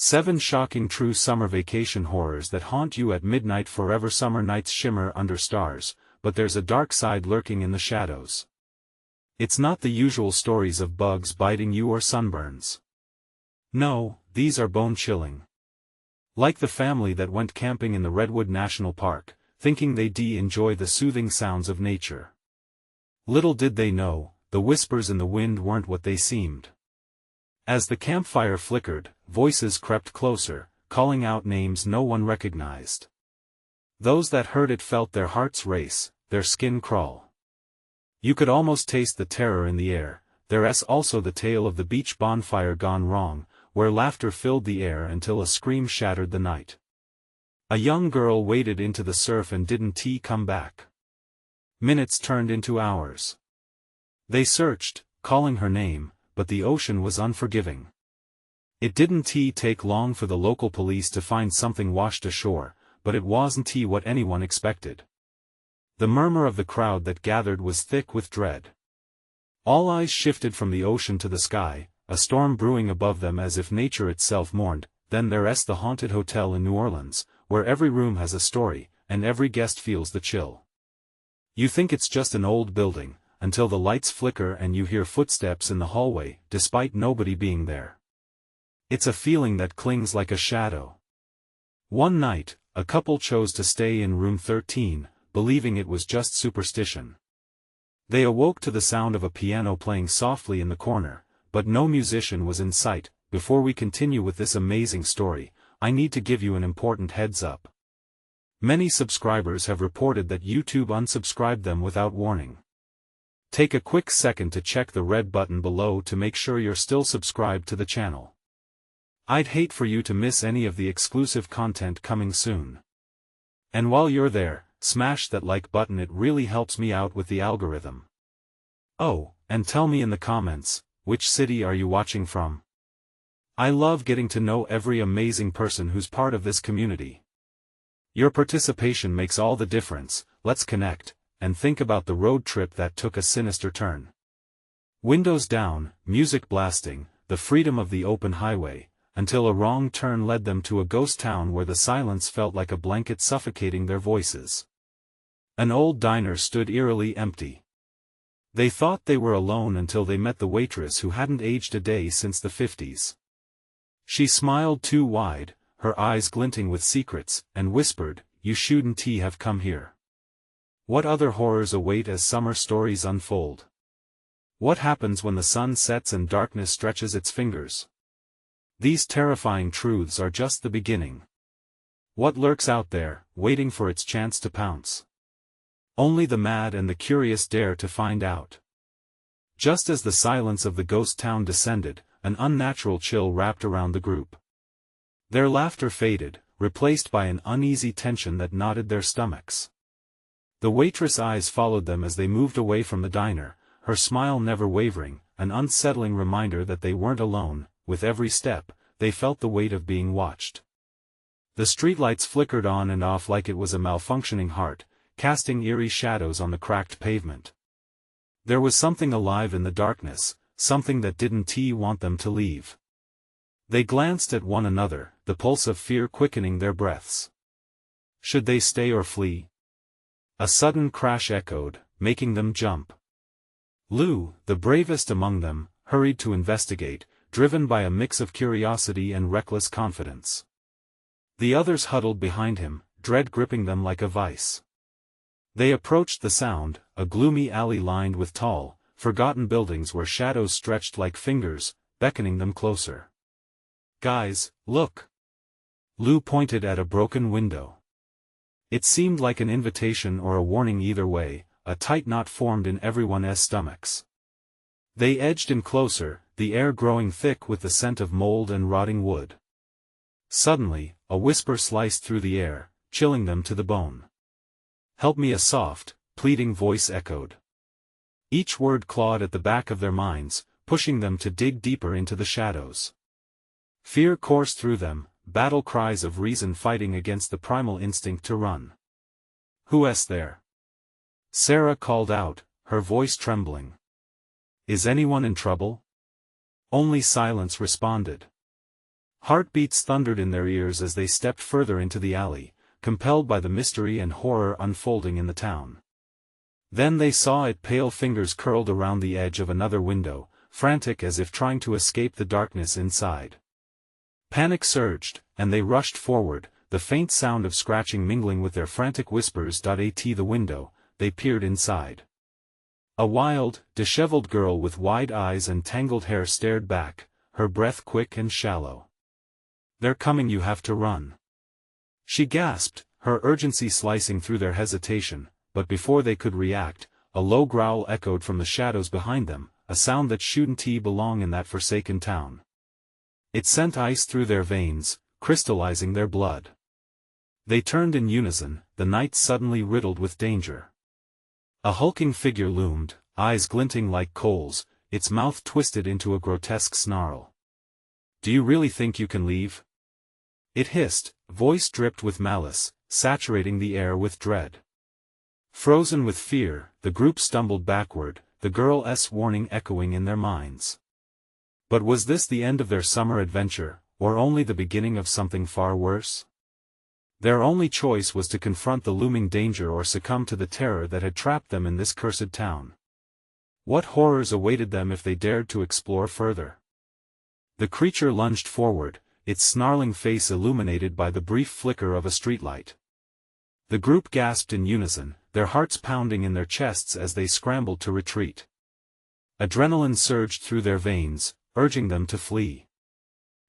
7 shocking true summer vacation horrors that haunt you at midnight. Forever summer nights shimmer under stars, but there's a dark side lurking in the shadows. It's not the usual stories of bugs biting you or sunburns. No, these are bone-chilling. Like the family that went camping in the Redwood National Park, thinking they'd enjoy the soothing sounds of nature. Little did they know, the whispers in the wind weren't what they seemed. As the campfire flickered, voices crept closer, calling out names no one recognized. Those that heard it felt their hearts race, their skin crawl. You could almost taste the terror in the air. There's also the tale of the beach bonfire gone wrong, where laughter filled the air until a scream shattered the night. A young girl waded into the surf and didn't come back. Minutes turned into hours. They searched, calling her name, but the ocean was unforgiving. It didn't take long for the local police to find something washed ashore, but it wasn't what anyone expected. The murmur of the crowd that gathered was thick with dread. All eyes shifted from the ocean to the sky, a storm brewing above them as if nature itself mourned. Then there's the haunted hotel in New Orleans, where every room has a story, and every guest feels the chill. You think it's just an old building, until the lights flicker and you hear footsteps in the hallway, despite nobody being there. It's a feeling that clings like a shadow. One night, a couple chose to stay in room 13, believing it was just superstition. They awoke to the sound of a piano playing softly in the corner, but no musician was in sight. Before we continue with this amazing story, I need to give you an important heads up. Many subscribers have reported that YouTube unsubscribed them without warning. Take a quick second to check the red button below to make sure you're still subscribed to the channel. I'd hate for you to miss any of the exclusive content coming soon. And while you're there, smash that like button, it really helps me out with the algorithm. Oh, and tell me in the comments, which city are you watching from? I love getting to know every amazing person who's part of this community. Your participation makes all the difference. Let's connect, and think about the road trip that took a sinister turn. Windows down, music blasting, the freedom of the open highway, until a wrong turn led them to a ghost town where the silence felt like a blanket suffocating their voices. An old diner stood eerily empty. They thought they were alone until they met the waitress who hadn't aged a day since the 50s. She smiled too wide, her eyes glinting with secrets, and whispered, "You shouldn't have come here." What other horrors await as summer stories unfold? What happens when the sun sets and darkness stretches its fingers? These terrifying truths are just the beginning. What lurks out there, waiting for its chance to pounce? Only the mad and the curious dare to find out. Just as the silence of the ghost town descended, an unnatural chill wrapped around the group. Their laughter faded, replaced by an uneasy tension that knotted their stomachs. The waitress' eyes followed them as they moved away from the diner, her smile never wavering, an unsettling reminder that they weren't alone. With every step, they felt the weight of being watched. The streetlights flickered on and off like it was a malfunctioning heart, casting eerie shadows on the cracked pavement. There was something alive in the darkness, something that didn't want them to leave. They glanced at one another, the pulse of fear quickening their breaths. Should they stay or flee? A sudden crash echoed, making them jump. Lou, the bravest among them, hurried to investigate, driven by a mix of curiosity and reckless confidence. The others huddled behind him, dread gripping them like a vice. They approached the sound, a gloomy alley lined with tall, forgotten buildings where shadows stretched like fingers, beckoning them closer. "Guys, look!" Lou pointed at a broken window. It seemed like an invitation or a warning either way. A tight knot formed in everyone's stomachs. They edged in closer, the air growing thick with the scent of mold and rotting wood. Suddenly, a whisper sliced through the air, chilling them to the bone. "Help me!" a soft, pleading voice echoed. Each word clawed at the back of their minds, pushing them to dig deeper into the shadows. Fear coursed through them, battle cries of reason fighting against the primal instinct to run. "Who's there?" Sarah called out, her voice trembling. "Is anyone in trouble?" Only silence responded. Heartbeats thundered in their ears as they stepped further into the alley, compelled by the mystery and horror unfolding in the town. Then they saw it, pale fingers curled around the edge of another window, frantic as if trying to escape the darkness inside. Panic surged, and they rushed forward, the faint sound of scratching mingling with their frantic whispers. At the window, they peered inside. A wild, disheveled girl with wide eyes and tangled hair stared back, her breath quick and shallow. "They're coming, you have to run," she gasped, her urgency slicing through their hesitation, but before they could react, a low growl echoed from the shadows behind them, a sound that shouldn't belong in that forsaken town. It sent ice through their veins, crystallizing their blood. They turned in unison, the night suddenly riddled with danger. A hulking figure loomed, eyes glinting like coals, its mouth twisted into a grotesque snarl. "Do you really think you can leave?" it hissed, voice dripped with malice, saturating the air with dread. Frozen with fear, the group stumbled backward, the girl's warning echoing in their minds. But was this the end of their summer adventure, or only the beginning of something far worse? Their only choice was to confront the looming danger or succumb to the terror that had trapped them in this cursed town. What horrors awaited them if they dared to explore further? The creature lunged forward, its snarling face illuminated by the brief flicker of a streetlight. The group gasped in unison, their hearts pounding in their chests as they scrambled to retreat. Adrenaline surged through their veins, urging them to flee.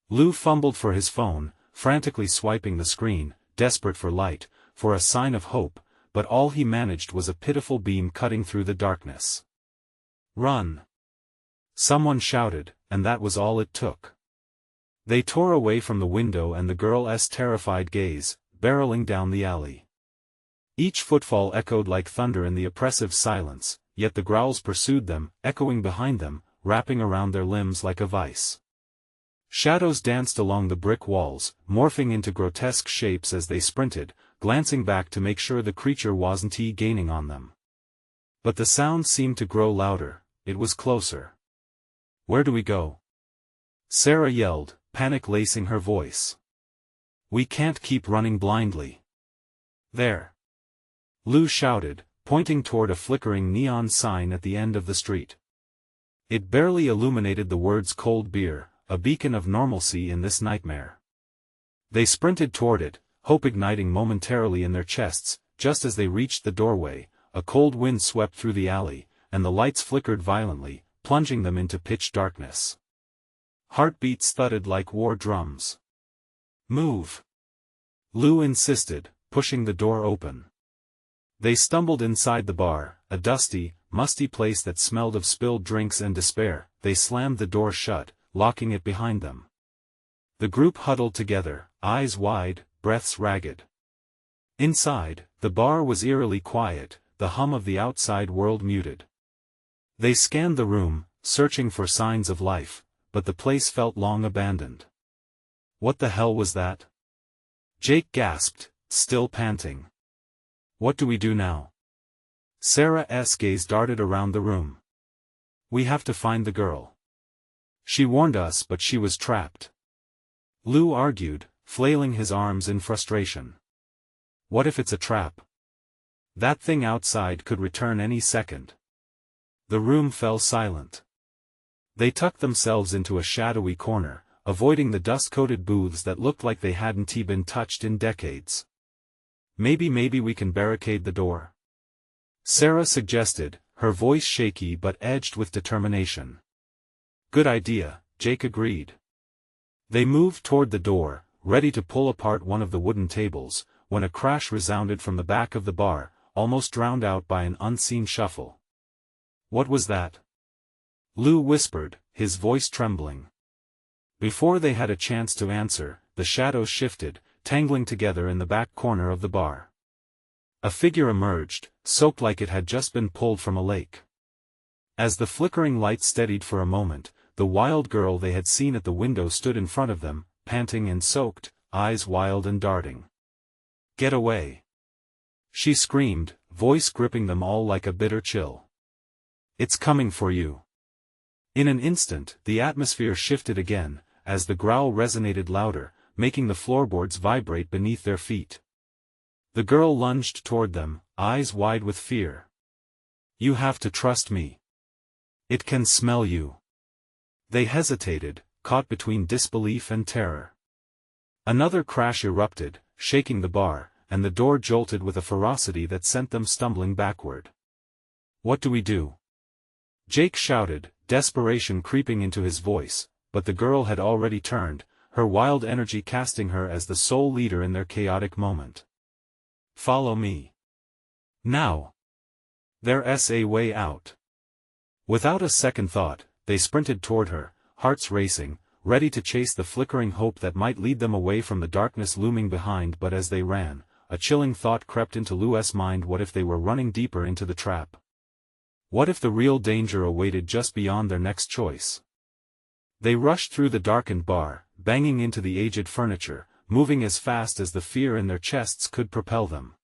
Lou fumbled for his phone, frantically swiping the screen, desperate for light, for a sign of hope, but all he managed was a pitiful beam cutting through the darkness. "Run!" someone shouted, and that was all it took. They tore away from the window and the girl's terrified gaze, barreling down the alley. Each footfall echoed like thunder in the oppressive silence, yet the growls pursued them, echoing behind them, wrapping around their limbs like a vice. Shadows danced along the brick walls, morphing into grotesque shapes as they sprinted, glancing back to make sure the creature wasn't gaining on them. But the sound seemed to grow louder, it was closer. "Where do we go?" Sarah yelled, panic lacing her voice. "We can't keep running blindly." "There!" Lou shouted, pointing toward a flickering neon sign at the end of the street. It barely illuminated the words "cold beer," a beacon of normalcy in this nightmare. They sprinted toward it, hope igniting momentarily in their chests. Just as they reached the doorway, a cold wind swept through the alley, and the lights flickered violently, plunging them into pitch darkness. Heartbeats thudded like war drums. "Move!" Lou insisted, pushing the door open. They stumbled inside the bar, a dusty, musty place that smelled of spilled drinks and despair. They slammed the door shut, locking it behind them. The group huddled together, eyes wide, breaths ragged. Inside, the bar was eerily quiet, the hum of the outside world muted. They scanned the room, searching for signs of life, but the place felt long abandoned. "What the hell was that?" Jake gasped, still panting. "What do we do now?" Sarah's gaze darted around the room. "We have to find the girl. She warned us, but she was trapped." Lou argued, flailing his arms in frustration. "What if it's a trap? That thing outside could return any second." The room fell silent. They tucked themselves into a shadowy corner, avoiding the dust-coated booths that looked like they hadn't been touched in decades. Maybe we can barricade the door," Sarah suggested, her voice shaky but edged with determination. "Good idea," Jake agreed. They moved toward the door, ready to pull apart one of the wooden tables, when a crash resounded from the back of the bar, almost drowned out by an unseen shuffle. "What was that?" Lou whispered, his voice trembling. Before they had a chance to answer, the shadows shifted, tangling together in the back corner of the bar. A figure emerged, soaked like it had just been pulled from a lake. As the flickering light steadied for a moment, the wild girl they had seen at the window stood in front of them, panting and soaked, eyes wild and darting. "Get away!" she screamed, voice gripping them all like a bitter chill. "It's coming for you." In an instant, the atmosphere shifted again, as the growl resonated louder, making the floorboards vibrate beneath their feet. The girl lunged toward them, eyes wide with fear. "You have to trust me. It can smell you." They hesitated, caught between disbelief and terror. Another crash erupted, shaking the bar, and the door jolted with a ferocity that sent them stumbling backward. "What do we do?" Jake shouted, desperation creeping into his voice, but the girl had already turned, her wild energy casting her as the sole leader in their chaotic moment. "Follow me. Now. There's a way out." Without a second thought, they sprinted toward her, hearts racing, ready to chase the flickering hope that might lead them away from the darkness looming behind. But as they ran, a chilling thought crept into Lou's mind. What if they were running deeper into the trap? What if the real danger awaited just beyond their next choice? They rushed through the darkened bar, banging into the aged furniture, moving as fast as the fear in their chests could propel them.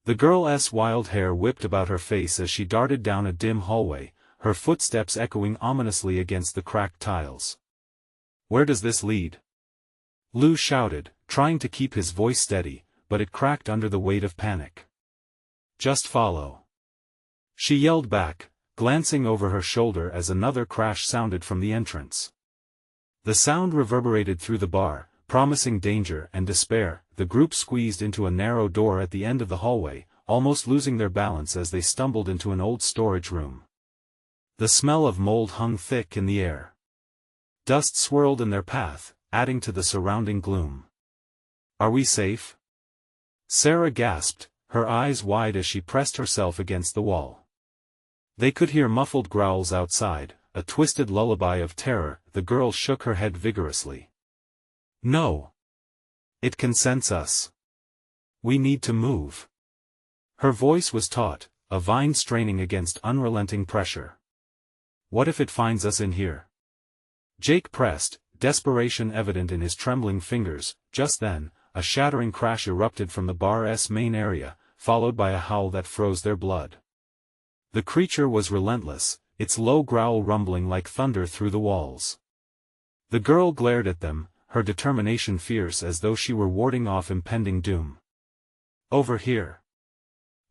The girl's wild hair whipped about her face as she darted down a dim hallway, her footsteps echoing ominously against the cracked tiles. "Where does this lead?" Lou shouted, trying to keep his voice steady, but it cracked under the weight of panic. "Just follow," she yelled back, glancing over her shoulder as another crash sounded from the entrance. The sound reverberated through the bar, promising danger and despair. The group squeezed into a narrow door at the end of the hallway, almost losing their balance as they stumbled into an old storage room. The smell of mold hung thick in the air. Dust swirled in their path, adding to the surrounding gloom. "Are we safe?" Sarah gasped, her eyes wide as she pressed herself against the wall. They could hear muffled growls outside, a twisted lullaby of terror. The girl shook her head vigorously. "No. It can sense us. We need to move." Her voice was taut, a vine straining against unrelenting pressure. "What if it finds us in here?" Jake pressed, desperation evident in his trembling fingers. Just then, a shattering crash erupted from the bar's main area, followed by a howl that froze their blood. The creature was relentless, its low growl rumbling like thunder through the walls. The girl glared at them, her determination fierce as though she were warding off impending doom. "Over here,"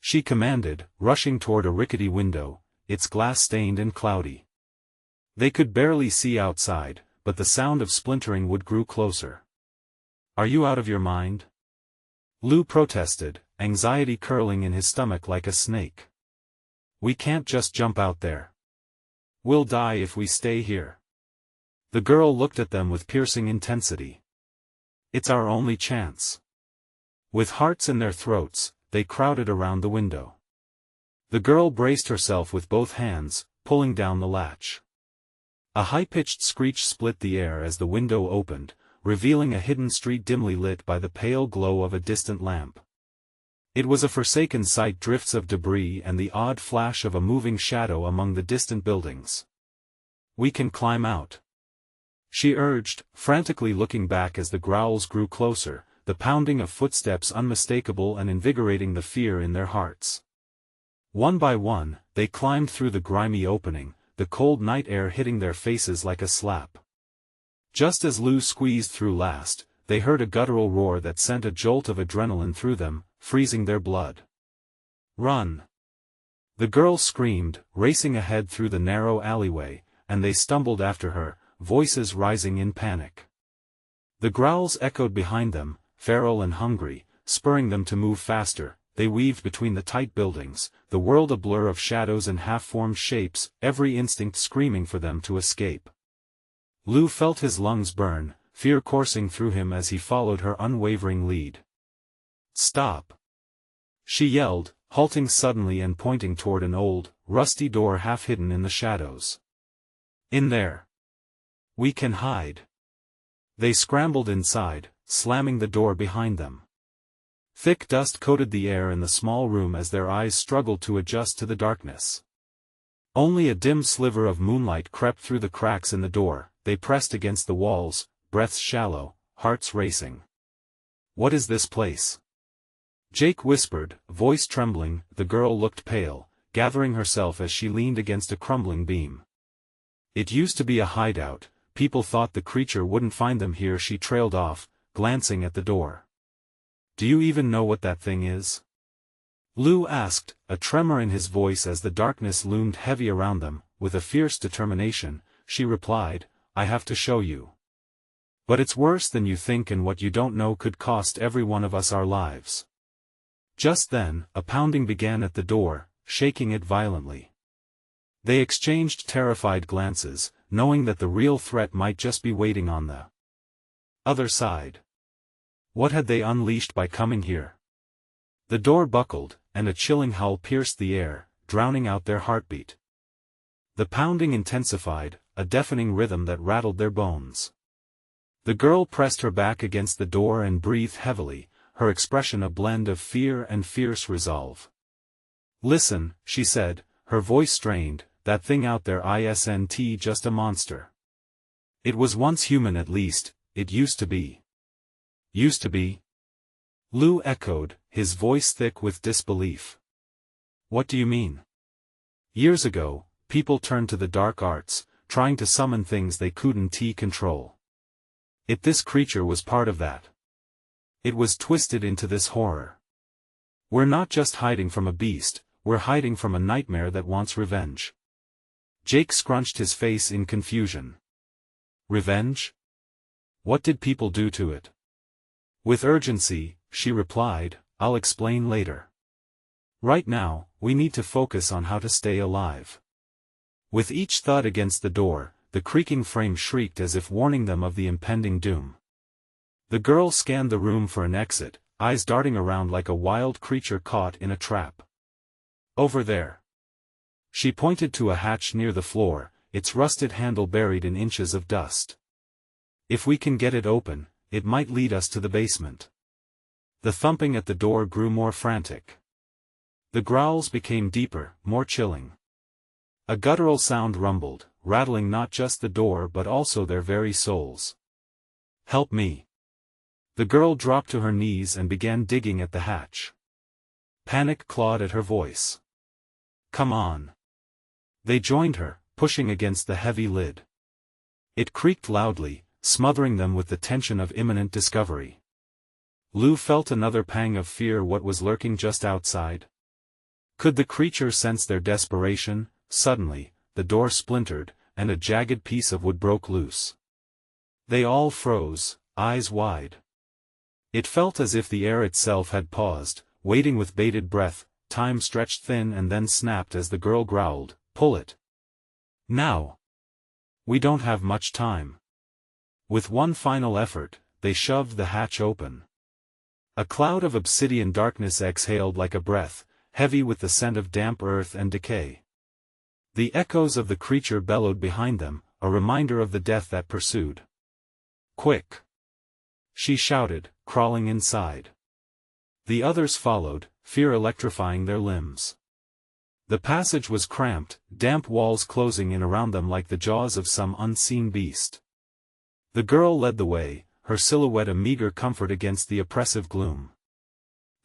she commanded, rushing toward a rickety window, its glass stained and cloudy. They could barely see outside, but the sound of splintering wood grew closer. "Are you out of your mind?" Lou protested, anxiety curling in his stomach like a snake. "We can't just jump out there. We'll die if we stay here." The girl looked at them with piercing intensity. "It's our only chance." With hearts in their throats, they crowded around the window. The girl braced herself with both hands, pulling down the latch. A high-pitched screech split the air as the window opened, revealing a hidden street dimly lit by the pale glow of a distant lamp. It was a forsaken sight, drifts of debris and the odd flash of a moving shadow among the distant buildings. "We can climb out," she urged, frantically looking back as the growls grew closer, the pounding of footsteps unmistakable and invigorating the fear in their hearts. One by one, they climbed through the grimy opening, the cold night air hitting their faces like a slap. Just as Lou squeezed through last, they heard a guttural roar that sent a jolt of adrenaline through them, freezing their blood. "Run!" The girl screamed, racing ahead through the narrow alleyway, and they stumbled after her, voices rising in panic. The growls echoed behind them, feral and hungry, spurring them to move faster. They weaved between the tight buildings, the world a blur of shadows and half-formed shapes, every instinct screaming for them to escape. Lou felt his lungs burn, fear coursing through him as he followed her unwavering lead. "Stop!" she yelled, halting suddenly and pointing toward an old, rusty door half hidden in the shadows. "In there. We can hide." They scrambled inside, slamming the door behind them. Thick dust coated the air in the small room as their eyes struggled to adjust to the darkness. Only a dim sliver of moonlight crept through the cracks in the door. They pressed against the walls, breaths shallow, hearts racing. "What is this place?" Jake whispered, voice trembling. The girl looked pale, gathering herself as she leaned against a crumbling beam. "It used to be a hideout, people thought the creature wouldn't find them here. She trailed off, glancing at the door. Do you even know what that thing is? Lou asked, a tremor in his voice as the darkness loomed heavy around them. With a fierce determination, she replied, I have to show you. But it's worse than you think, and what you don't know could cost every one of us our lives. Just then, a pounding began at the door, shaking it violently. They exchanged terrified glances, knowing that the real threat might just be waiting on the other side. What had they unleashed by coming here? The door buckled, and a chilling howl pierced the air, drowning out their heartbeat. The pounding intensified, a deafening rhythm that rattled their bones. The girl pressed her back against the door and breathed heavily, her expression a blend of fear and fierce resolve. Listen, she said, her voice strained, that thing out there isn't just a monster. It was once human, at least, it used to be. Used to be? Lou echoed, his voice thick with disbelief. What do you mean? Years ago, people turned to the dark arts, trying to summon things they couldn't control. This creature was part of that. It was twisted into this horror. We're not just hiding from a beast, we're hiding from a nightmare that wants revenge. Jake scrunched his face in confusion. Revenge? What did people do to it? With urgency, she replied, I'll explain later. Right now, we need to focus on how to stay alive. With each thud against the door, the creaking frame shrieked as if warning them of the impending doom. The girl scanned the room for an exit, eyes darting around like a wild creature caught in a trap. Over there. She pointed to a hatch near the floor, its rusted handle buried in inches of dust. If we can get it open, it might lead us to the basement. The thumping at the door grew more frantic. The growls became deeper, more chilling. A guttural sound rumbled, rattling not just the door but also their very souls. Help me. The girl dropped to her knees and began digging at the hatch. Panic clawed at her voice. Come on. They joined her, pushing against the heavy lid. It creaked loudly, smothering them with the tension of imminent discovery. Lou felt another pang of fear. What was lurking just outside? Could the creature sense their desperation? Suddenly, the door splintered, and a jagged piece of wood broke loose. They all froze, eyes wide. It felt as if the air itself had paused, waiting with bated breath. Time stretched thin and then snapped as the girl growled, Pull it. Now. We don't have much time. With one final effort, they shoved the hatch open. A cloud of obsidian darkness exhaled like a breath, heavy with the scent of damp earth and decay. The echoes of the creature bellowed behind them, a reminder of the death that pursued. Quick! She shouted, crawling inside. The others followed, fear electrifying their limbs. The passage was cramped, damp walls closing in around them like the jaws of some unseen beast. The girl led the way, her silhouette a meager comfort against the oppressive gloom.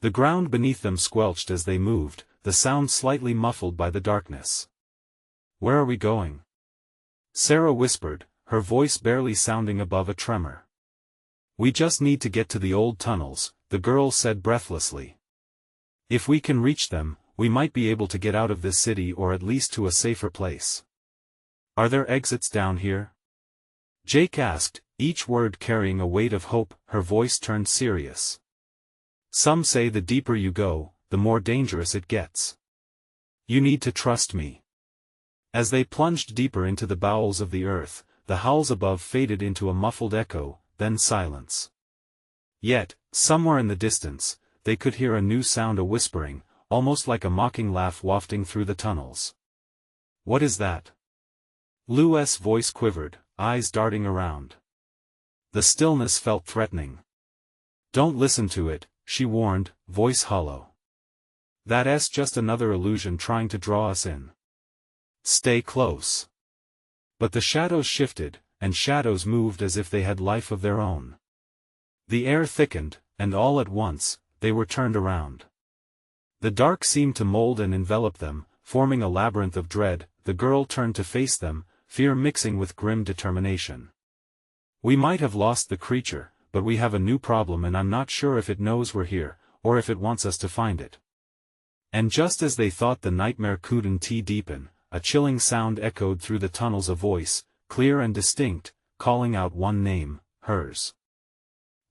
The ground beneath them squelched as they moved, the sound slightly muffled by the darkness. Where are we going? Sarah whispered, her voice barely sounding above a tremor. We just need to get to the old tunnels, the girl said breathlessly. If we can reach them, we might be able to get out of this city or at least to a safer place. Are there exits down here? Jake asked, each word carrying a weight of hope. Her voice turned serious. Some say the deeper you go, the more dangerous it gets. You need to trust me. As they plunged deeper into the bowels of the earth, the howls above faded into a muffled echo, then silence. Yet, somewhere in the distance, they could hear a new sound, a whispering, almost like a mocking laugh wafting through the tunnels. What is that? Lou's voice quivered, eyes darting around. The stillness felt threatening. Don't listen to it, she warned, voice hollow. That's just another illusion trying to draw us in. Stay close. But the shadows shifted, and shadows moved as if they had life of their own. The air thickened, and all at once, they were turned around. The dark seemed to mold and envelop them, forming a labyrinth of dread. The girl turned to face them, fear mixing with grim determination. We might have lost the creature, but we have a new problem and I'm not sure if it knows we're here, or if it wants us to find it. And just as they thought the nightmare couldn't deepen, a chilling sound echoed through the tunnels, a voice, clear and distinct, calling out one name, hers.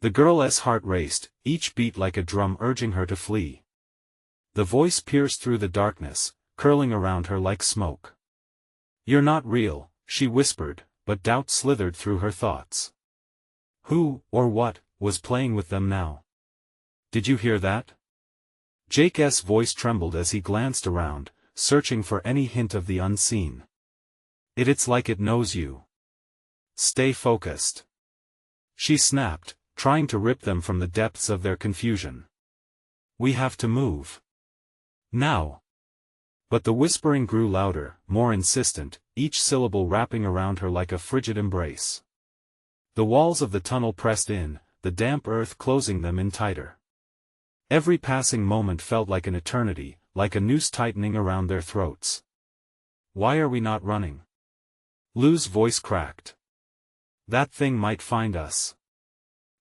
The girl's heart raced, each beat like a drum urging her to flee. The voice pierced through the darkness, curling around her like smoke. "You're not real," she whispered, but doubt slithered through her thoughts. Who, or what, was playing with them now? "Did you hear that?" Jake's voice trembled as he glanced around, searching for any hint of the unseen. It's like it knows you. Stay focused," she snapped, trying to rip them from the depths of their confusion. "We have to move. Now." But the whispering grew louder, more insistent, each syllable wrapping around her like a frigid embrace. The walls of the tunnel pressed in, the damp earth closing them in tighter. Every passing moment felt like an eternity, like a noose tightening around their throats. "Why are we not running?" Lou's voice cracked. "That thing might find us."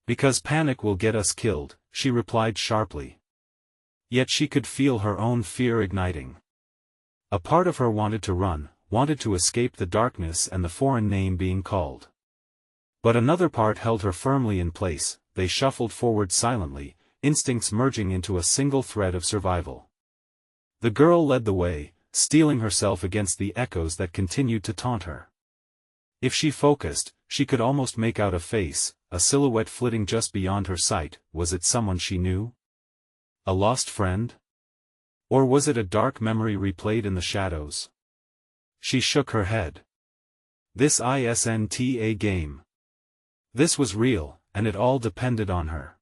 "Because panic will get us killed," she replied sharply. Yet she could feel her own fear igniting. A part of her wanted to run, wanted to escape the darkness and the foreign name being called. But another part held her firmly in place. They shuffled forward silently, instincts merging into a single thread of survival. The girl led the way, steeling herself against the echoes that continued to taunt her. If she focused, she could almost make out a face, a silhouette flitting just beyond her sight. Was it someone she knew? A lost friend? Or was it a dark memory replayed in the shadows? She shook her head. This isn't a game. This was real, and it all depended on her.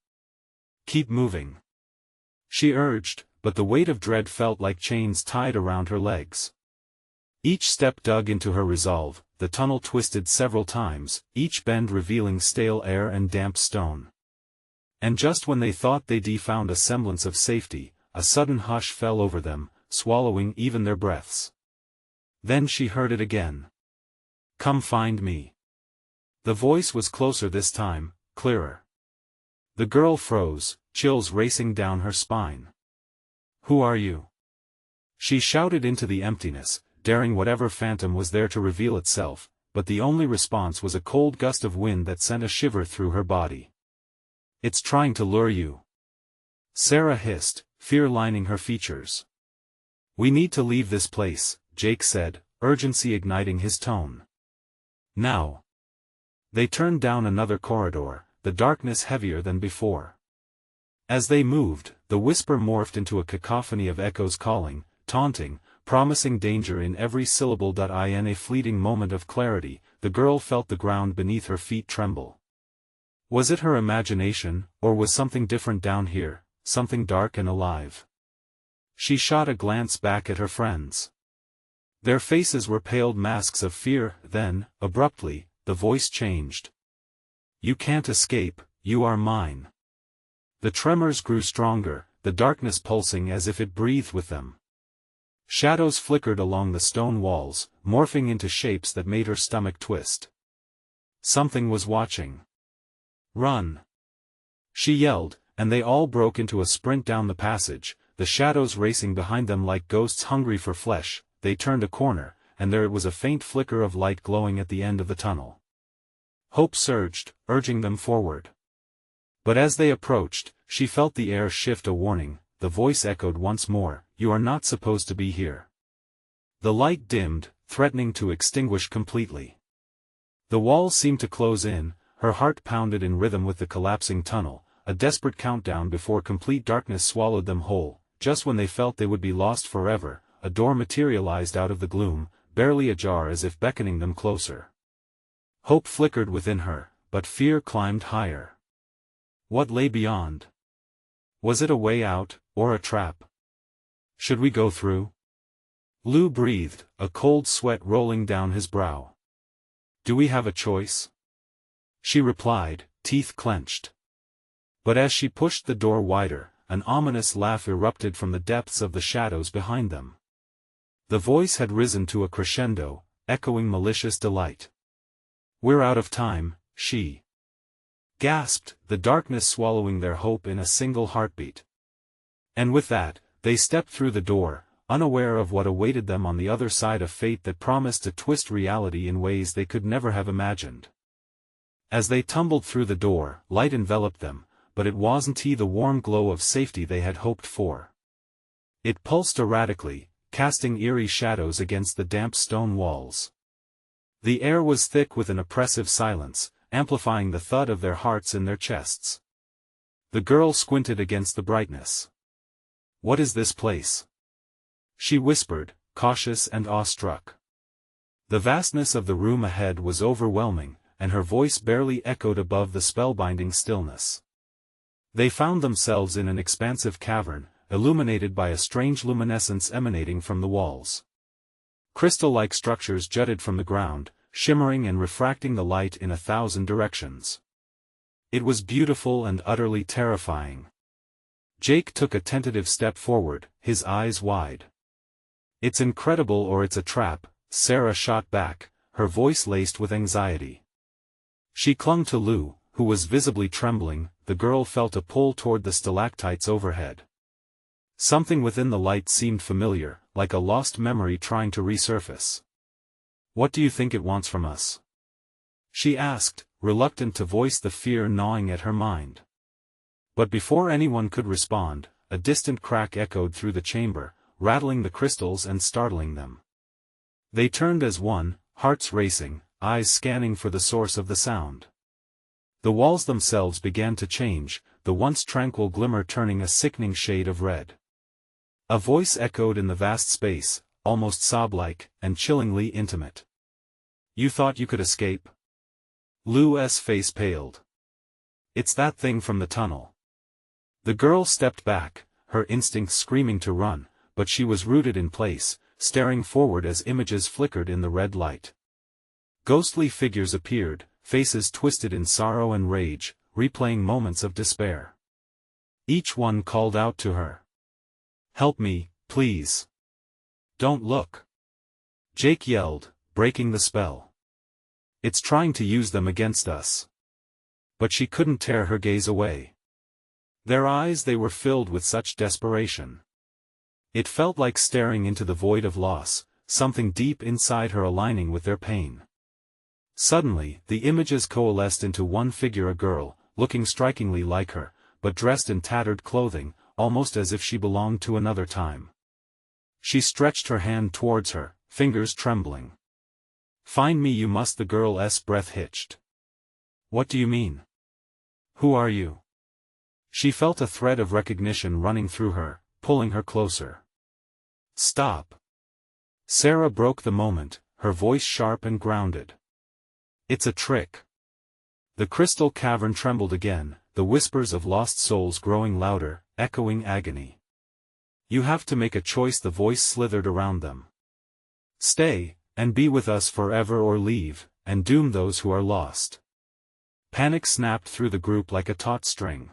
"Keep moving," she urged, but the weight of dread felt like chains tied around her legs. Each step dug into her resolve. The tunnel twisted several times, each bend revealing stale air and damp stone. And just when they thought they'd found a semblance of safety, a sudden hush fell over them, swallowing even their breaths. Then she heard it again. "Come find me." The voice was closer this time, clearer. The girl froze, chills racing down her spine. "Who are you?" She shouted into the emptiness, daring whatever phantom was there to reveal itself, but the only response was a cold gust of wind that sent a shiver through her body. "It's trying to lure you," Sarah hissed, fear lining her features. "We need to leave this place," Jake said, urgency igniting his tone. "Now." They turned down another corridor, the darkness heavier than before. As they moved, the whisper morphed into a cacophony of echoes calling, taunting, promising danger in every syllable. In a fleeting moment of clarity, the girl felt the ground beneath her feet tremble. Was it her imagination, or was something different down here, something dark and alive? She shot a glance back at her friends. Their faces were paled masks of fear. Then, abruptly, the voice changed. "You can't escape, you are mine." The tremors grew stronger, the darkness pulsing as if it breathed with them. Shadows flickered along the stone walls, morphing into shapes that made her stomach twist. Something was watching. "Run!" she yelled, and they all broke into a sprint down the passage, the shadows racing behind them like ghosts hungry for flesh. They turned a corner, and there was a faint flicker of light glowing at the end of the tunnel. Hope surged, urging them forward. But as they approached, she felt the air shift, a warning. The voice echoed once more, "You are not supposed to be here." The light dimmed, threatening to extinguish completely. The walls seemed to close in, her heart pounded in rhythm with the collapsing tunnel, a desperate countdown before complete darkness swallowed them whole. Just when they felt they would be lost forever, a door materialized out of the gloom, barely ajar as if beckoning them closer. Hope flickered within her, but fear climbed higher. What lay beyond? Was it a way out, or a trap? Should we go through? Lou breathed, a cold sweat rolling down his brow. "Do we have a choice?" she replied, teeth clenched. But as she pushed the door wider, an ominous laugh erupted from the depths of the shadows behind them. The voice had risen to a crescendo, echoing malicious delight. "We're out of time, she gasped, the darkness swallowing their hope in a single heartbeat. And with that, they stepped through the door, unaware of what awaited them on the other side of fate that promised to twist reality in ways they could never have imagined. As they tumbled through the door, light enveloped them, but it wasn't the warm glow of safety they had hoped for. It pulsed erratically, casting eerie shadows against the damp stone walls. The air was thick with an oppressive silence, amplifying the thud of their hearts in their chests. The girl squinted against the brightness. "What is this place?" she whispered, cautious and awestruck. The vastness of the room ahead was overwhelming, and her voice barely echoed above the spellbinding stillness. They found themselves in an expansive cavern, illuminated by a strange luminescence emanating from the walls. Crystal-like structures jutted from the ground, shimmering and refracting the light in 1,000 directions. It was beautiful and utterly terrifying. Jake took a tentative step forward, his eyes wide. "It's incredible or it's a trap," Sarah shot back, her voice laced with anxiety. She clung to Lou, who was visibly trembling. The girl felt a pull toward the stalactites overhead. Something within the light seemed familiar, like a lost memory trying to resurface. "What do you think it wants from us?" she asked, reluctant to voice the fear gnawing at her mind. But before anyone could respond, a distant crack echoed through the chamber, rattling the crystals and startling them. They turned as one, hearts racing, eyes scanning for the source of the sound. The walls themselves began to change, the once tranquil glimmer turning a sickening shade of red. A voice echoed in the vast space, almost sob-like, and chillingly intimate. "You thought you could escape?" Lou's face paled. "It's that thing from the tunnel." The girl stepped back, her instincts screaming to run, but she was rooted in place, staring forward as images flickered in the red light. Ghostly figures appeared, faces twisted in sorrow and rage, replaying moments of despair. Each one called out to her. "Help me, please. Don't look!" Jake yelled, breaking the spell. "It's trying to use them against us." But she couldn't tear her gaze away. Their eyes, they were filled with such desperation. It felt like staring into the void of loss, something deep inside her aligning with their pain. Suddenly, the images coalesced into one figure, a girl, looking strikingly like her, but dressed in tattered clothing, almost as if she belonged to another time. She stretched her hand towards her, fingers trembling. "Find me, you must." The girl's breath hitched. "What do you mean? Who are you?" She felt a thread of recognition running through her, pulling her closer. "Stop!" Sarah broke the moment, her voice sharp and grounded. "It's a trick." The crystal cavern trembled again, the whispers of lost souls growing louder, echoing agony. "You have to make a choice." The voice slithered around them. "Stay, and be with us forever, or leave, and doom those who are lost." Panic snapped through the group like a taut string.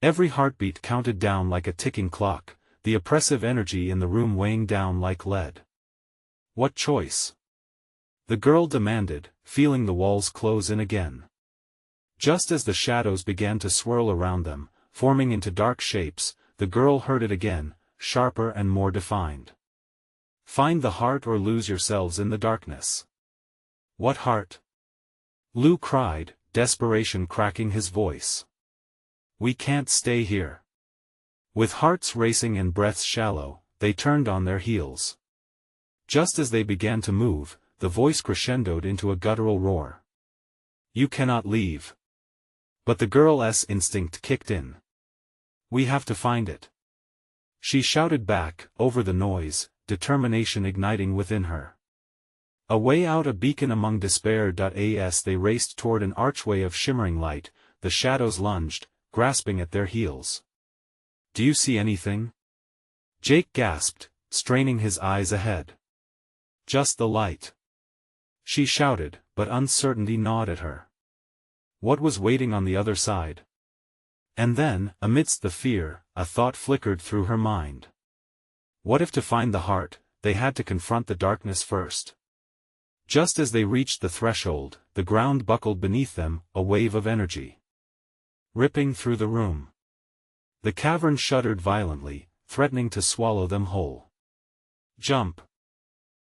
Every heartbeat counted down like a ticking clock, the oppressive energy in the room weighing down like lead. "What choice?" the girl demanded, feeling the walls close in again. Just as the shadows began to swirl around them, forming into dark shapes, the girl heard it again, sharper and more defined. "Find the heart or lose yourselves in the darkness." "What heart?" Lou cried, desperation cracking his voice. "We can't stay here." With hearts racing and breaths shallow, they turned on their heels. Just as they began to move, the voice crescendoed into a guttural roar. "You cannot leave." But the girl's instinct kicked in. "We have to find it." She shouted back, over the noise, determination igniting within her. A way out, a beacon among despair. As they raced toward an archway of shimmering light, the shadows lunged, grasping at their heels. "Do you see anything?" Jake gasped, straining his eyes ahead. "Just the light." She shouted, but uncertainty gnawed at her. What was waiting on the other side? And then, amidst the fear, a thought flickered through her mind. What if to find the heart, they had to confront the darkness first? Just as they reached the threshold, the ground buckled beneath them, a wave of energy ripping through the room. The cavern shuddered violently, threatening to swallow them whole. "Jump!"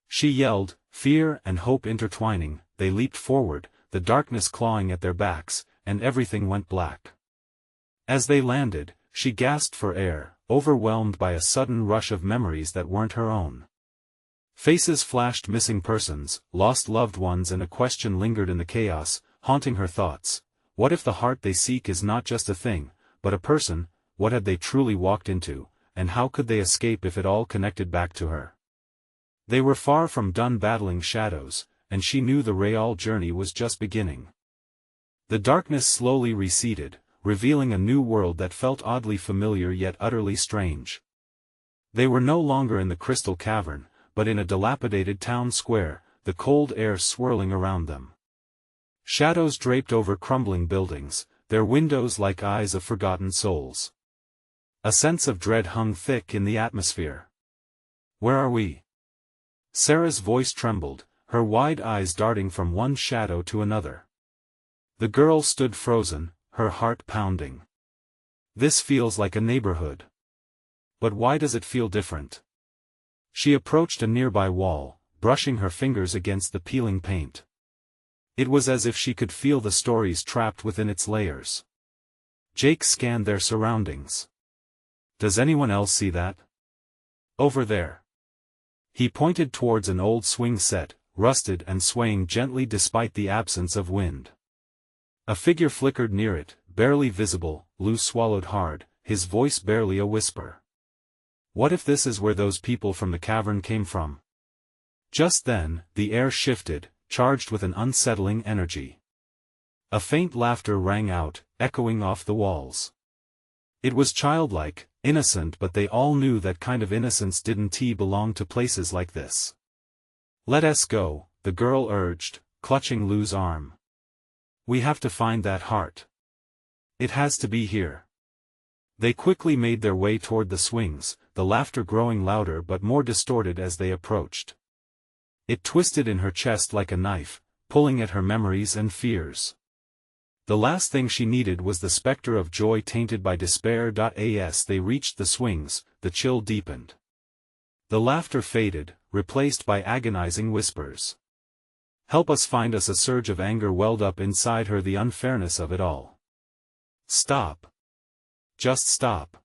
she yelled, fear and hope intertwining. They leaped forward, the darkness clawing at their backs, and everything went black. As they landed, she gasped for air, overwhelmed by a sudden rush of memories that weren't her own. Faces flashed, missing persons, lost loved ones, and a question lingered in the chaos, haunting her thoughts. What if the heart they seek is not just a thing, but a person? What had they truly walked into, and how could they escape if it all connected back to her? They were far from done battling shadows, and she knew the Real journey was just beginning. The darkness slowly receded, revealing a new world that felt oddly familiar yet utterly strange. They were no longer in the crystal cavern, but in a dilapidated town square, the cold air swirling around them. Shadows draped over crumbling buildings, their windows like eyes of forgotten souls. A sense of dread hung thick in the atmosphere. "Where are we?" Sarah's voice trembled, her wide eyes darting from one shadow to another. The girl stood frozen, her heart pounding. "This feels like a neighborhood. But why does it feel different?" She approached a nearby wall, brushing her fingers against the peeling paint. It was as if she could feel the stories trapped within its layers. Jake scanned their surroundings. "Does anyone else see that? Over there." He pointed towards an old swing set, rusted and swaying gently despite the absence of wind. A figure flickered near it, barely visible. Lou swallowed hard, his voice barely a whisper. What if this is where those people from the cavern came from? Just then, the air shifted, charged with an unsettling energy. A faint laughter rang out, echoing off the walls. It was childlike, innocent, but they all knew that kind of innocence didn't belong to places like this. "Let us go," the girl urged, clutching Lou's arm. "We have to find that heart. It has to be here." They quickly made their way toward the swings, the laughter growing louder but more distorted as they approached. It twisted in her chest like a knife, pulling at her memories and fears. The last thing she needed was the specter of joy tainted by despair. As they reached the swings, the chill deepened. The laughter faded, replaced by agonizing whispers. "Help us find us." A surge of anger welled up inside her, the unfairness of it all. "Stop. Just stop,"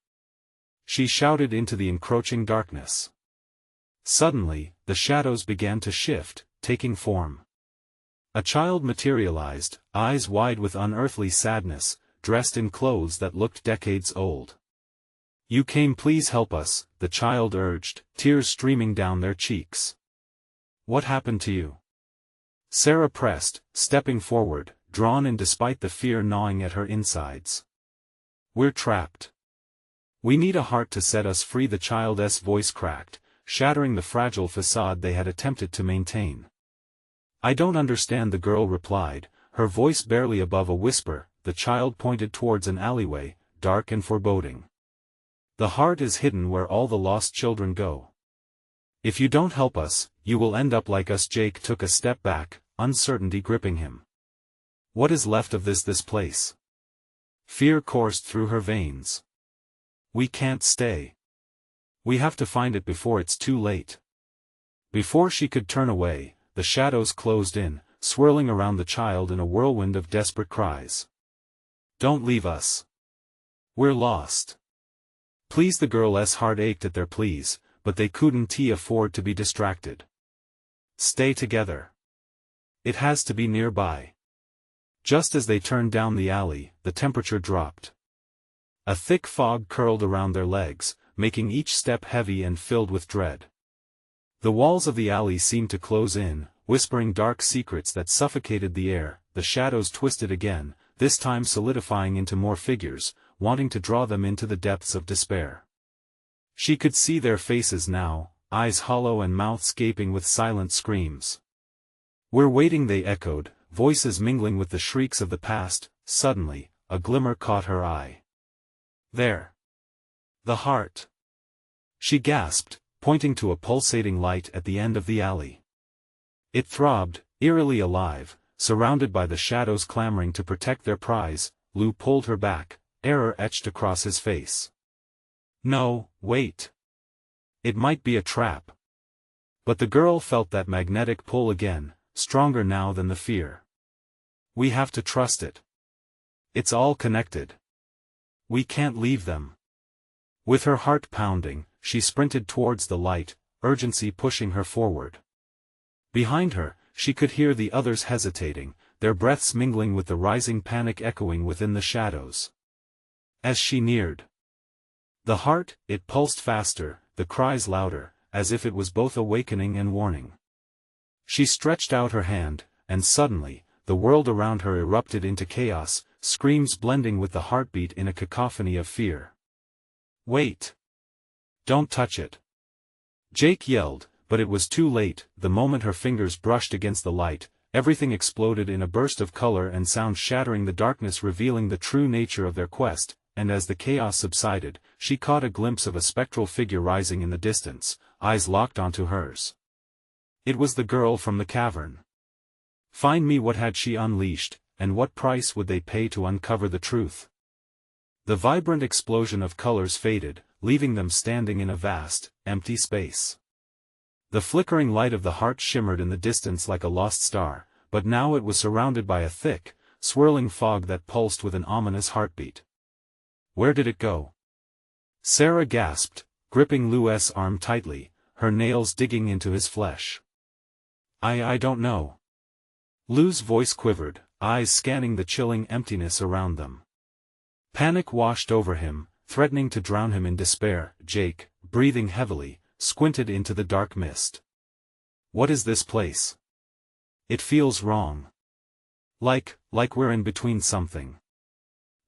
she shouted into the encroaching darkness. Suddenly, the shadows began to shift, taking form. A child materialized, eyes wide with unearthly sadness, dressed in clothes that looked decades old. "You came, please help us," the child urged, tears streaming down their cheeks. "What happened to you?" Sarah pressed, stepping forward, drawn in despite the fear gnawing at her insides. "We're trapped. We need a heart to set us free." The child's voice cracked, shattering the fragile facade they had attempted to maintain. "I don't understand," the girl replied, her voice barely above a whisper. The child pointed towards an alleyway, dark and foreboding. "The heart is hidden where all the lost children go. If you don't help us, you will end up like us." Jake took a step back, uncertainty gripping him. "What is left of this place?" Fear coursed through her veins. "We can't stay. We have to find it before it's too late." Before she could turn away, the shadows closed in, swirling around the child in a whirlwind of desperate cries. "Don't leave us. We're lost. Please." The girl's heart ached at their pleas, but they couldn't afford to be distracted. "Stay together. It has to be nearby." Just as they turned down the alley, the temperature dropped. A thick fog curled around their legs, making each step heavy and filled with dread. The walls of the alley seemed to close in, whispering dark secrets that suffocated the air. The shadows twisted again, this time solidifying into more figures, wanting to draw them into the depths of despair. She could see their faces now, eyes hollow and mouths gaping with silent screams. "We're waiting," they echoed, voices mingling with the shrieks of the past. Suddenly, a glimmer caught her eye. "There. The heart." She gasped, pointing to a pulsating light at the end of the alley. It throbbed, Eerily alive, surrounded by the shadows clamoring to protect their prize, Lou pulled her back, error etched across his face. No, wait. It might be a trap. But the girl felt that magnetic pull again, stronger now than the fear. We have to trust it. It's all connected. We can't leave them. With her heart pounding, she sprinted towards the light, urgency pushing her forward. Behind her, she could hear the others hesitating, their breaths mingling with the rising panic echoing within the shadows. As she neared the heart, it pulsed faster, the cries louder, as if it was both awakening and warning. She stretched out her hand, and suddenly, the world around her erupted into chaos, screams blending with the heartbeat in a cacophony of fear. Wait! Don't touch it! Jake yelled, but it was too late. The moment her fingers brushed against the light, everything exploded in a burst of color and sound, shattering the darkness, revealing the true nature of their quest. And as the chaos subsided, she caught a glimpse of a spectral figure rising in the distance, eyes locked onto hers. It was the girl from the cavern. Find me. What had she unleashed, and what price would they pay to uncover the truth? The vibrant explosion of colors faded, leaving them standing in a vast, empty space. The flickering light of the heart shimmered in the distance like a lost star, but now it was surrounded by a thick, swirling fog that pulsed with an ominous heartbeat. Where did it go? Sarah gasped, gripping Lou's arm tightly, her nails digging into his flesh. I don't know. Lou's voice quivered, eyes scanning the chilling emptiness around them. Panic washed over him, threatening to drown him in despair. Jake, breathing heavily, squinted into the dark mist. What is this place? It feels wrong. Like we're in between something.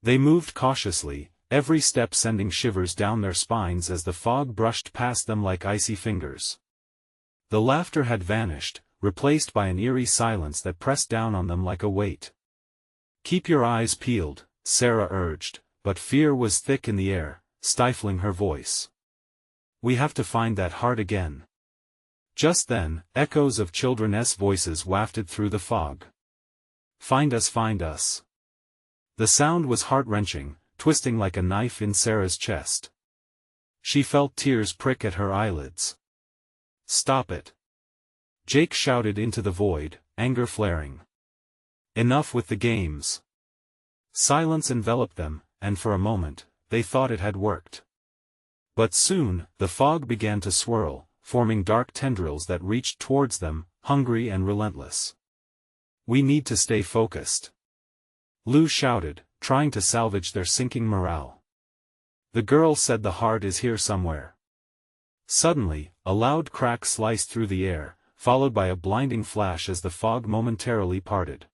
They moved cautiously, every step sending shivers down their spines as the fog brushed past them like icy fingers. The laughter had vanished, replaced by an eerie silence that pressed down on them like a weight. Keep your eyes peeled, Sarah urged, but fear was thick in the air, stifling her voice. We have to find that heart again. Just then, echoes of children's voices wafted through the fog. Find us, find us. The sound was heart-wrenching, twisting like a knife in Sarah's chest. She felt tears prick at her eyelids. Stop it! Jake shouted into the void, anger flaring. Enough with the games. Silence enveloped them, and for a moment, they thought it had worked. But soon, the fog began to swirl, forming dark tendrils that reached towards them, hungry and relentless. We need to stay focused. Lou shouted, trying to salvage their sinking morale. The girl said the heart is here somewhere. Suddenly, a loud crack sliced through the air, followed by a blinding flash as the fog momentarily parted.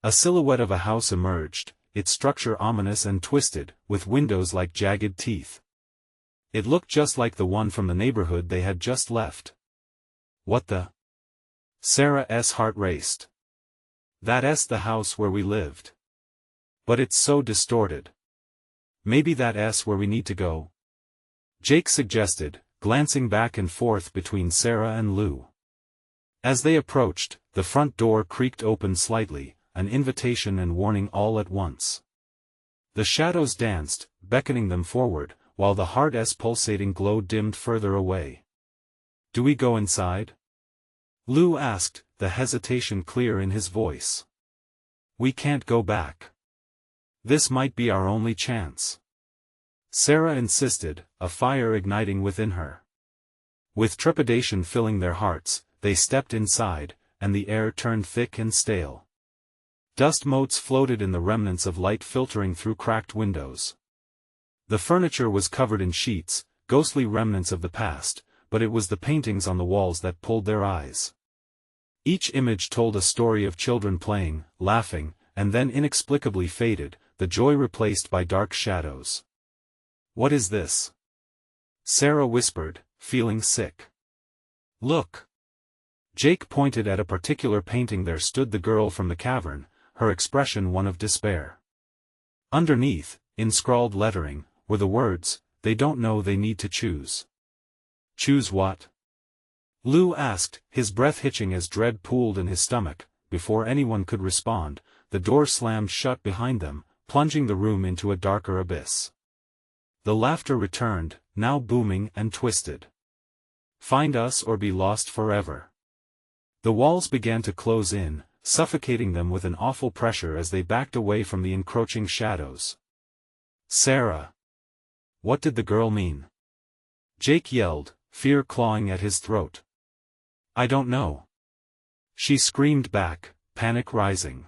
A silhouette of a house emerged, its structure ominous and twisted, with windows like jagged teeth. It looked just like the one from the neighborhood they had just left. What the? Sarah's heart raced. That's the house where we lived. But it's so distorted. Maybe that's where we need to go? Jake suggested, glancing back and forth between Sarah and Lou. As they approached, the front door creaked open slightly, an invitation and warning all at once. The shadows danced, beckoning them forward, while the heart's pulsating glow dimmed further away. Do we go inside? Lou asked, the hesitation clear in his voice. We can't go back. This might be our only chance. Sarah insisted, a fire igniting within her. With trepidation filling their hearts, they stepped inside, and the air turned thick and stale. Dust motes floated in the remnants of light filtering through cracked windows. The furniture was covered in sheets, ghostly remnants of the past, but it was the paintings on the walls that pulled their eyes. Each image told a story of children playing, laughing, and then inexplicably faded, the joy replaced by dark shadows. What is this? Sarah whispered, feeling sick. Look. Jake pointed at a particular painting. There stood the girl from the cavern, her expression one of despair. Underneath, in scrawled lettering, were the words, "They don't know they need to choose." Choose what? Lou asked, his breath hitching as dread pooled in his stomach. Before anyone could respond, the door slammed shut behind them, plunging the room into a darker abyss. The laughter returned, now booming and twisted. Find us or be lost forever. The walls began to close in, suffocating them with an awful pressure as they backed away from the encroaching shadows. Sarah! What did the girl mean? Jake yelled, fear clawing at his throat. I don't know. She screamed back, panic rising.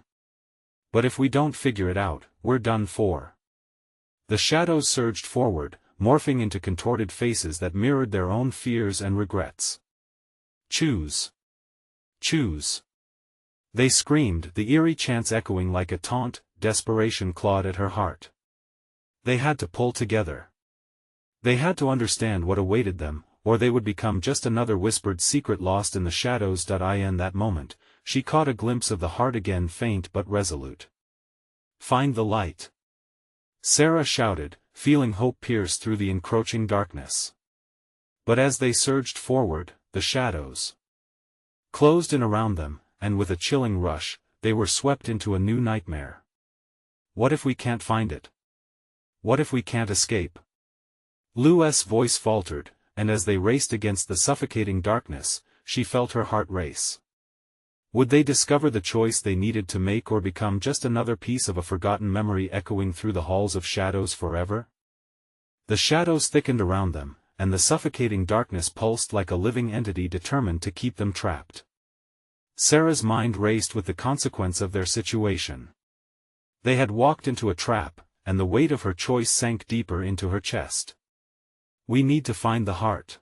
But if we don't figure it out, we're done for. The shadows surged forward, morphing into contorted faces that mirrored their own fears and regrets. Choose. Choose. They screamed, the eerie chants echoing like a taunt. Desperation clawed at her heart. They had to pull together. They had to understand what awaited them, or they would become just another whispered secret lost in the shadows. In that moment, she caught a glimpse of the heart again, faint but resolute. Find the light. Sarah shouted, feeling hope pierce through the encroaching darkness. But as they surged forward, the shadows closed in around them, and with a chilling rush, they were swept into a new nightmare. What if we can't find it? What if we can't escape? Lou's voice faltered, and as they raced against the suffocating darkness, she felt her heart race. Would they discover the choice they needed to make or become just another piece of a forgotten memory echoing through the halls of shadows forever? The shadows thickened around them, and the suffocating darkness pulsed like a living entity determined to keep them trapped. Sarah's mind raced with the consequence of their situation. They had walked into a trap, and the weight of her choice sank deeper into her chest. We need to find the heart.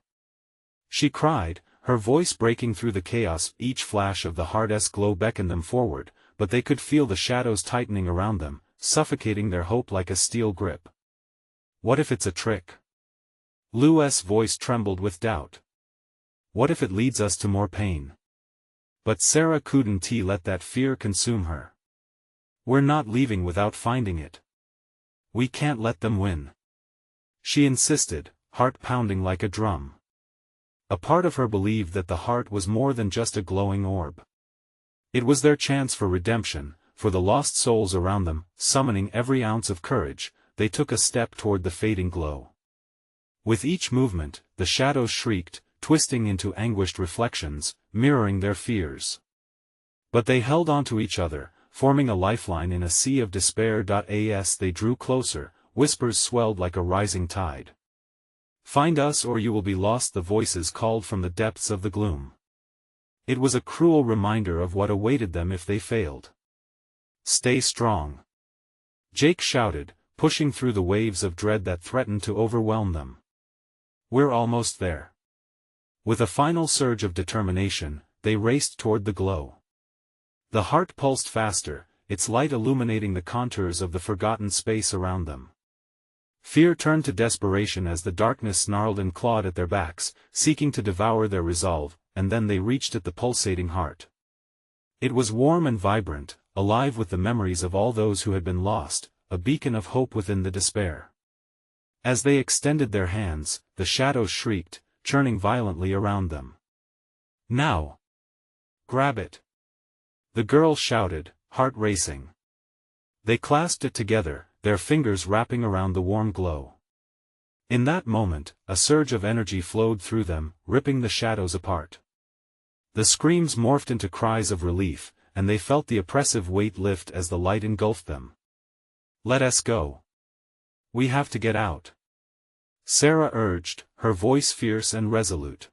She cried, her voice breaking through the chaos. Each flash of the heart's glow beckoned them forward, but they could feel the shadows tightening around them, suffocating their hope like a steel grip. What if it's a trick? Lou's voice trembled with doubt. What if it leads us to more pain? But Sarah couldn't let that fear consume her. We're not leaving without finding it. We can't let them win. She insisted, heart pounding like a drum. A part of her believed that the heart was more than just a glowing orb. It was their chance for redemption, for the lost souls around them. Summoning every ounce of courage, they took a step toward the fading glow. With each movement, the shadows shrieked, twisting into anguished reflections, mirroring their fears. But they held on to each other, forming a lifeline in a sea of despair. As they drew closer, whispers swelled like a rising tide. Find us or you will be lost, the voices called from the depths of the gloom. It was a cruel reminder of what awaited them if they failed. Stay strong. Jake shouted, pushing through the waves of dread that threatened to overwhelm them. We're almost there. With a final surge of determination, they raced toward the glow. The heart pulsed faster, its light illuminating the contours of the forgotten space around them. Fear turned to desperation as the darkness snarled and clawed at their backs, seeking to devour their resolve, and then they reached at the pulsating heart. It was warm and vibrant, alive with the memories of all those who had been lost, a beacon of hope within the despair. As they extended their hands, the shadows shrieked, churning violently around them. Now! Grab it! The girl shouted, heart racing. They clasped it together, their fingers wrapping around the warm glow. In that moment, a surge of energy flowed through them, ripping the shadows apart. The screams morphed into cries of relief, and they felt the oppressive weight lift as the light engulfed them. Let us go. We have to get out. Sarah urged, her voice fierce and resolute.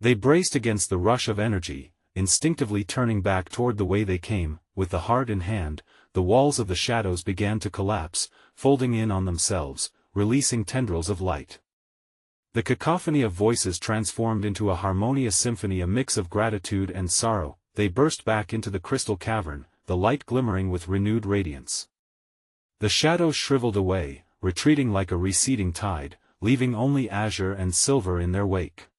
They braced against the rush of energy, instinctively turning back toward the way they came. With the heart in hand, the walls of the shadows began to collapse, folding in on themselves, releasing tendrils of light. The cacophony of voices transformed into a harmonious symphony, a mix of gratitude and sorrow. They burst back into the crystal cavern, the light glimmering with renewed radiance. The shadows shriveled away, retreating like a receding tide, leaving only azure and silver in their wake.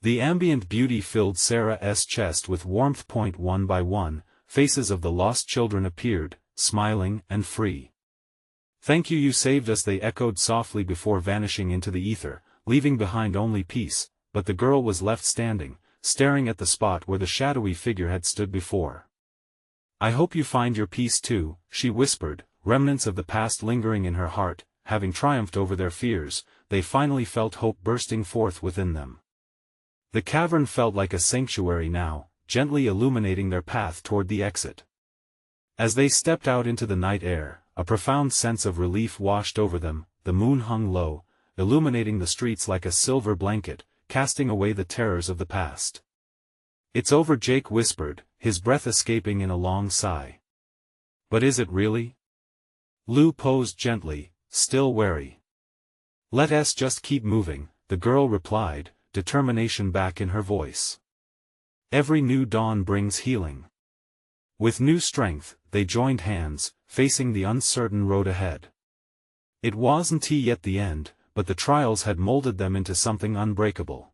The ambient beauty filled Sarah's chest with warmth. One by one, faces of the lost children appeared, smiling and free. Thank you, you saved us, they echoed softly before vanishing into the ether, leaving behind only peace, but the girl was left standing, staring at the spot where the shadowy figure had stood before. "I hope you find your peace too," she whispered, remnants of the past lingering in her heart. Having triumphed over their fears, they finally felt hope bursting forth within them. The cavern felt like a sanctuary now, gently illuminating their path toward the exit. As they stepped out into the night air, a profound sense of relief washed over them. The moon hung low, illuminating the streets like a silver blanket, casting away the terrors of the past. "It's over," Jake whispered, his breath escaping in a long sigh. "But is it really?" Lou posed gently, still wary. "Let us just keep moving," the girl replied, determination back in her voice. "Every new dawn brings healing." With new strength, they joined hands, facing the uncertain road ahead. It wasn't yet the end, but the trials had molded them into something unbreakable.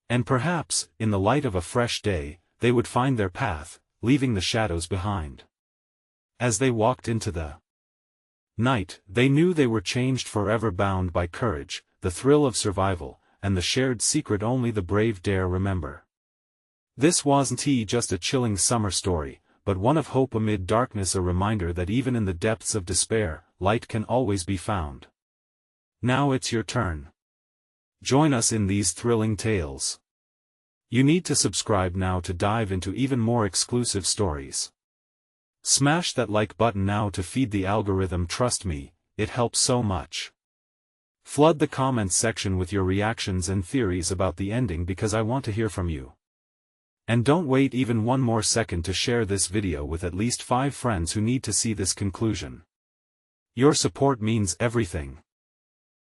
And perhaps, in the light of a fresh day, they would find their path, leaving the shadows behind. As they walked into the night, they knew they were changed forever, bound by courage, the thrill of survival, and the shared secret only the brave dare remember. This wasn't just a chilling summer story, but one of hope amid darkness, a reminder that even in the depths of despair, light can always be found. Now it's your turn. Join us in these thrilling tales. You need to subscribe now to dive into even more exclusive stories. Smash that like button now to feed the algorithm. Trust me, it helps so much. Flood the comments section with your reactions and theories about the ending because I want to hear from you. And don't wait even one more second to share this video with at least 5 friends who need to see this conclusion. Your support means everything.